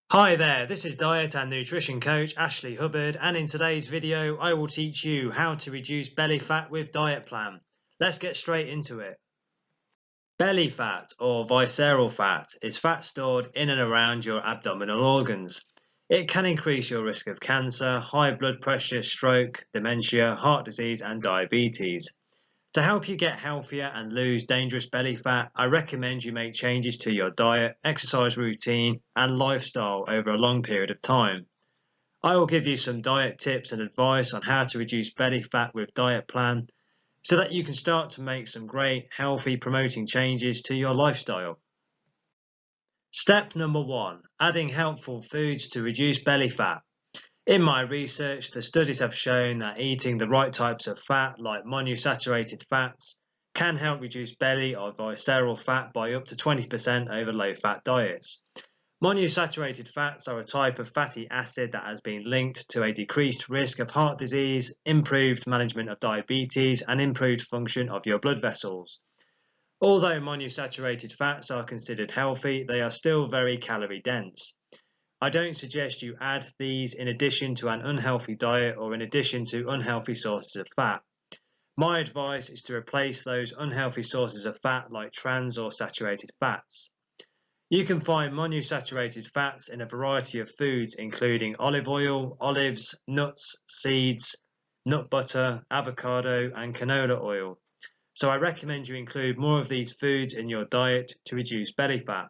Hi there, this is Diet and Nutrition Coach Ashley Hubbard, and in today's video I will teach you how to reduce belly fat with Diet Plan. Let's get straight into it. Belly fat or visceral fat is fat stored in and around your abdominal organs. It can increase your risk of cancer, high blood pressure, stroke, dementia, heart disease and diabetes. To help you get healthier and lose dangerous belly fat, I recommend you make changes to your diet, exercise routine, and lifestyle over a long period of time. I will give you some diet tips and advice on how to reduce belly fat with Diet Plan so that you can start to make some great, healthy, promoting changes to your lifestyle. Step number 1, adding helpful foods to reduce belly fat. In my research, the studies have shown that eating the right types of fat, like monounsaturated fats, can help reduce belly or visceral fat by up to 20% over low-fat diets. Monounsaturated fats are a type of fatty acid that has been linked to a decreased risk of heart disease, improved management of diabetes, and improved function of your blood vessels. Although monounsaturated fats are considered healthy, they are still very calorie dense. I don't suggest you add these in addition to an unhealthy diet or in addition to unhealthy sources of fat. My advice is to replace those unhealthy sources of fat like trans or saturated fats. You can find monounsaturated fats in a variety of foods including olive oil, olives, nuts, seeds, nut butter, avocado and canola oil. So I recommend you include more of these foods in your diet to reduce belly fat.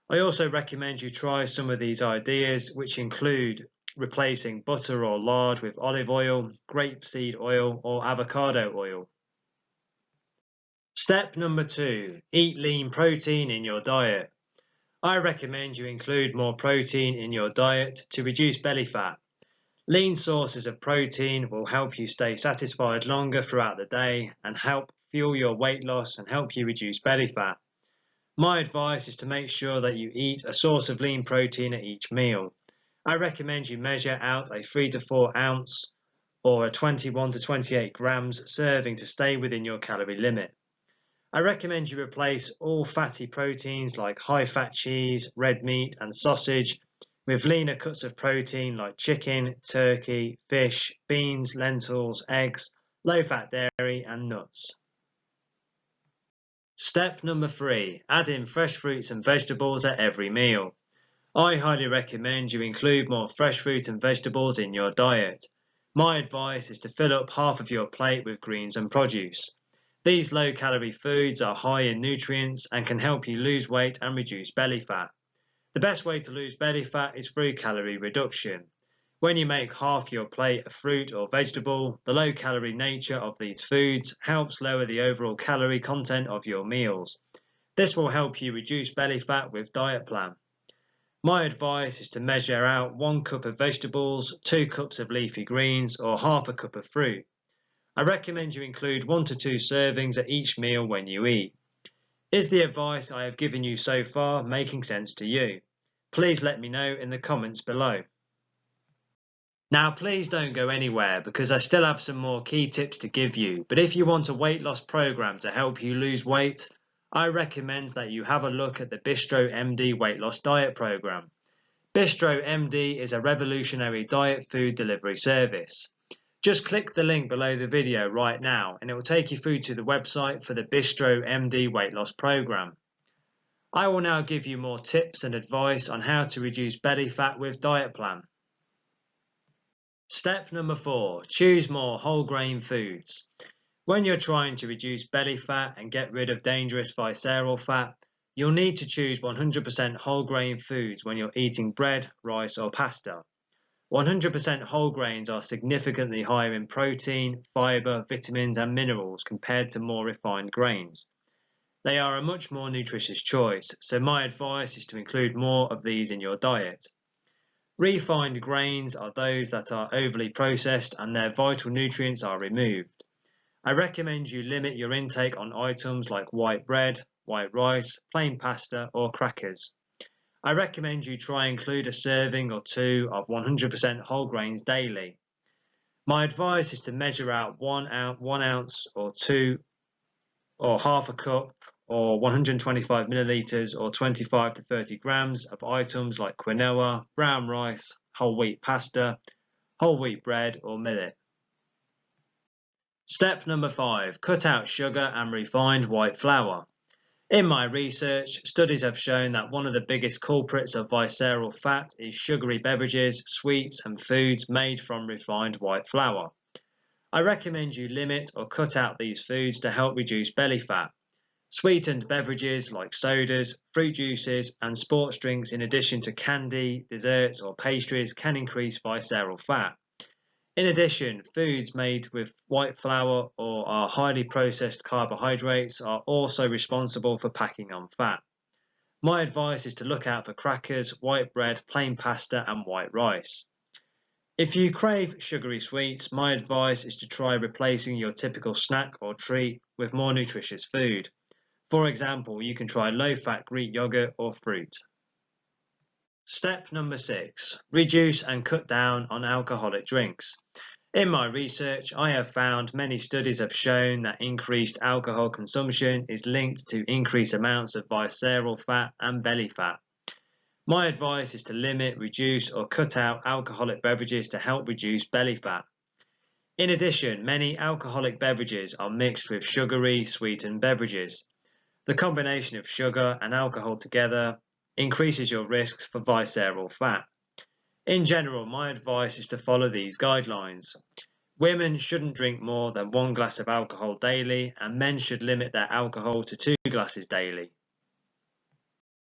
I also recommend you try some of these ideas, which include replacing butter or lard with olive oil, grapeseed oil, or avocado oil. Step number 2, eat lean protein in your diet. I recommend you include more protein in your diet to reduce belly fat. Lean sources of protein will help you stay satisfied longer throughout the day and help fuel your weight loss and help you reduce belly fat. My advice is to make sure that you eat a source of lean protein at each meal. I recommend you measure out a 3 to 4 ounce or a 21 to 28 grams serving to stay within your calorie limit. I recommend you replace all fatty proteins like high-fat cheese, red meat and sausage with leaner cuts of protein like chicken, turkey, fish, beans, lentils, eggs, low-fat dairy and nuts. Step number 3, add in fresh fruits and vegetables at every meal. I highly recommend you include more fresh fruit and vegetables in your diet. My advice is to fill up half of your plate with greens and produce. These low-calorie foods are high in nutrients and can help you lose weight and reduce belly fat. The best way to lose belly fat is through calorie reduction. When you make half your plate a fruit or vegetable, the low-calorie nature of these foods helps lower the overall calorie content of your meals. This will help you reduce belly fat with Diet Plan. My advice is to measure out 1 cup of vegetables, 2 cups of leafy greens, or half a cup of fruit. I recommend you include 1 to 2 servings at each meal when you eat. Is the advice I have given you so far making sense to you? Please let me know in the comments below. Now please don't go anywhere because I still have some more key tips to give you, but if you want a weight loss program to help you lose weight, I recommend that you have a look at the BistroMD weight loss diet program. BistroMD is a revolutionary diet food delivery service. Just click the link below the video right now and it will take you through to the website for the BistroMD weight loss program. I will now give you more tips and advice on how to reduce belly fat with Diet Plan. Step number 4, choose more whole grain foods. When you're trying to reduce belly fat and get rid of dangerous visceral fat, you'll need to choose 100% whole grain foods when you're eating bread, rice or pasta. 100% whole grains are significantly higher in protein, fiber, vitamins and minerals compared to more refined grains. They are a much more nutritious choice, so my advice is to include more of these in your diet. Refined grains are those that are overly processed and their vital nutrients are removed. I recommend you limit your intake on items like white bread, white rice, plain pasta or crackers. I recommend you try include a serving or 2 of 100% whole grains daily. My advice is to measure out 1 ounce or 2 or half a cup or 125 millilitres or 25 to 30 grams of items like quinoa, brown rice, whole wheat pasta, whole wheat bread or millet. Step number 5. Cut out sugar and refined white flour. In my research, studies have shown that one of the biggest culprits of visceral fat is sugary beverages, sweets and foods made from refined white flour. I recommend you limit or cut out these foods to help reduce belly fat. Sweetened beverages like sodas, fruit juices and sports drinks in addition to candy, desserts or pastries can increase visceral fat. In addition, foods made with white flour or are highly processed carbohydrates are also responsible for packing on fat. My advice is to look out for crackers, white bread, plain pasta and white rice. If you crave sugary sweets, my advice is to try replacing your typical snack or treat with more nutritious food. For example, you can try low-fat Greek yogurt or fruit. Step number 6. Reduce and cut down on alcoholic drinks. In my research, I have found many studies have shown that increased alcohol consumption is linked to increased amounts of visceral fat and belly fat. My advice is to limit, reduce or cut out alcoholic beverages to help reduce belly fat. In addition, many alcoholic beverages are mixed with sugary, sweetened beverages. The combination of sugar and alcohol together increases your risk for visceral fat. In general, my advice is to follow these guidelines. Women shouldn't drink more than 1 glass of alcohol daily, and men should limit their alcohol to 2 glasses daily.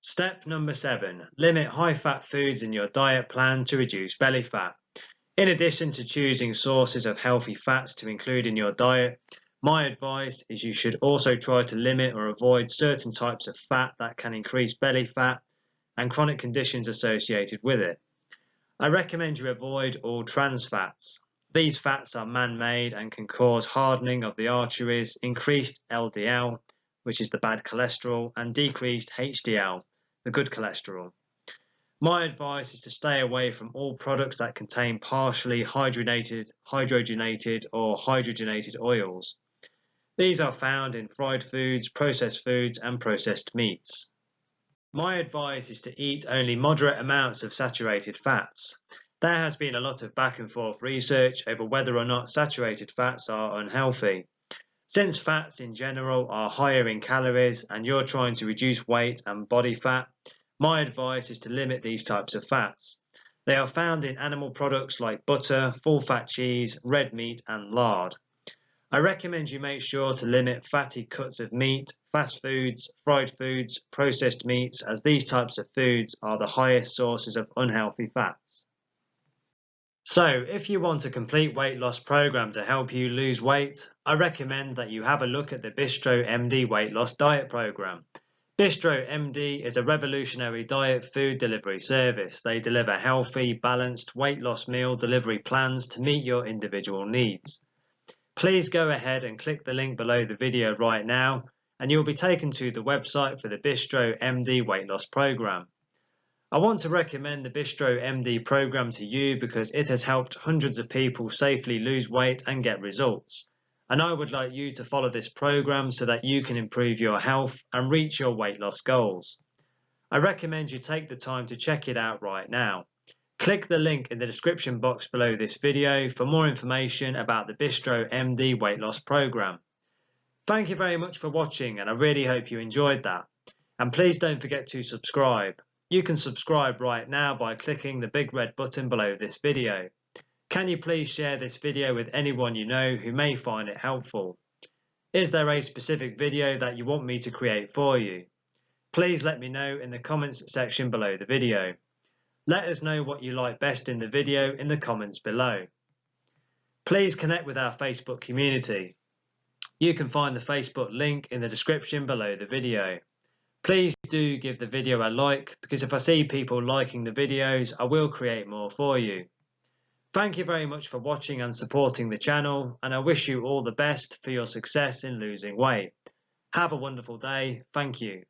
Step number 7. Limit high-fat foods in your diet plan to reduce belly fat. In addition to choosing sources of healthy fats to include in your diet, my advice is you should also try to limit or avoid certain types of fat that can increase belly fat and chronic conditions associated with it. I recommend you avoid all trans fats. These fats are man-made and can cause hardening of the arteries, increased LDL, which is the bad cholesterol, and decreased HDL, the good cholesterol. My advice is to stay away from all products that contain partially hydrogenated or hydrogenated oils. These are found in fried foods, processed foods, and processed meats. My advice is to eat only moderate amounts of saturated fats. There has been a lot of back and forth research over whether or not saturated fats are unhealthy. Since fats in general are higher in calories and you're trying to reduce weight and body fat, my advice is to limit these types of fats. They are found in animal products like butter, full-fat cheese, red meat and lard. I recommend you make sure to limit fatty cuts of meat, fast foods, fried foods, processed meats, as these types of foods are the highest sources of unhealthy fats. So, if you want a complete weight loss program to help you lose weight, I recommend that you have a look at the BistroMD weight loss diet program. BistroMD is a revolutionary diet food delivery service. They deliver healthy, balanced weight loss meal delivery plans to meet your individual needs. Please go ahead and click the link below the video right now and you'll be taken to the website for the BistroMD weight loss program. I want to recommend the BistroMD program to you because it has helped hundreds of people safely lose weight and get results. And I would like you to follow this program so that you can improve your health and reach your weight loss goals. I recommend you take the time to check it out right now. Click the link in the description box below this video for more information about the BistroMD weight loss program. Thank you very much for watching and I really hope you enjoyed that. And please don't forget to subscribe. You can subscribe right now by clicking the big red button below this video. Can you please share this video with anyone you know who may find it helpful? Is there a specific video that you want me to create for you? Please let me know in the comments section below the video. Let us know what you like best in the video in the comments below. Please connect with our Facebook community. You can find the Facebook link in the description below the video. Please do give the video a like because if I see people liking the videos, I will create more for you. Thank you very much for watching and supporting the channel, and I wish you all the best for your success in losing weight. Have a wonderful day. Thank you.